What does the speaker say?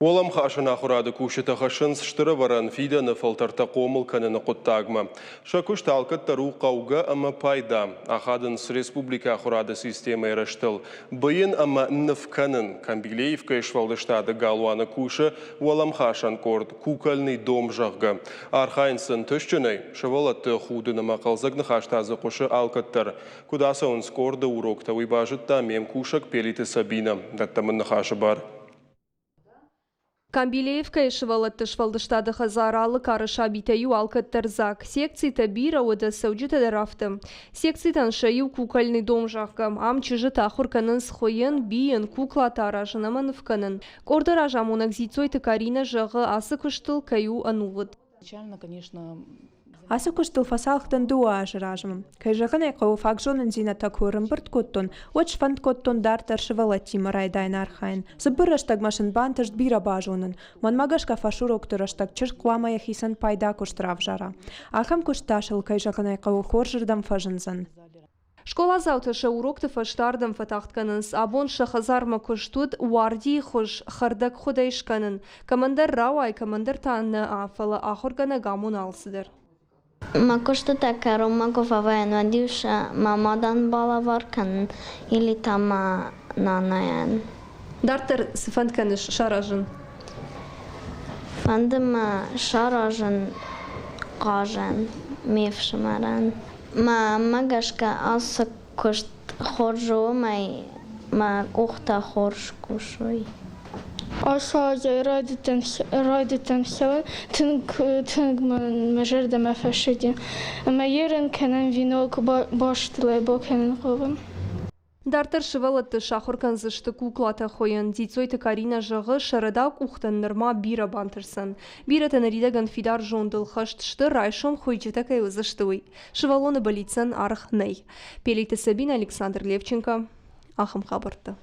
Олам хашына хурады кушета хашын сштыры варан фиданы фалтарта комыл каныны құттагма. Шакуш талкат тару қауға ама пайда. Ахадын с республика хурады система еріштіл. Бұйын ама нф канын. Камбилеевка ешвалдыштады галуаны кушы олам хашан корд кукольный дом жағға. Архайнсын түшчінай шывалатты худыны мақалзығны хаштазы құшы алкаттар. Кудаса он скорды урокта уйбажытта мем кушак пелиті сабина. Даттамынны хашы бар. Камбилеевка ешвалатты швалдыштады хазаралы карыша битаю алкаттарзак. Секцията бира ода саудита дарафты. Секциятан шаю кукольный дом жағгам. Ам чыжы тахурканын схойын бийын кукла таражынамын вканын. Корды ражамунак зицойты Карина жағы асы күштіл каю анувыд. Начально, конечно, Асы күштіл фасалықтан дуа ажыражымым. Кайжығын айқау факжонын зината көрім бірт көттон, оч фанд көттон дартар шывалати марайдайн архайн. Зыбыр аштаг машын бантышт бира бажонын. Манмагашка фашуроктыр аштаг чырт куамая хисан пайда күштрав жара. Ахам күшташыл кайжығын айқау хоржырдам фажынзын. Школа завтраша урокты фаштардам фатахтканынс, абон шахазарма куштуд уарди хуш хардак худайшканын. Командар рауай командар танны афала ахоргана гамун алсыдыр. Макошта така ромако фаваено дивша мамадан балаваркан или тама нанаян. Дартер сифантканыш шаражын. Фандыма шаражын кажан мевшмаран. Магашка аса кошт хоржо май ма ухта хорш кушой. Aşağıya raditten хелен тинг мажер да мафашидин. Ама ерен кенен винок баштылай бо кенен говым. Дартер шывалатты шахуркан зышты куклата хойын, дицойты Карина жағы шарадак ухтан нырма бира бантырсын. Бира тенаридаган фидар жондыл хаштышты райшом хойчета кайы зыштыуй. Шывалоны балицын арх ней. Пелейті Сабина, Александр Левченко, Ахым Хабарты.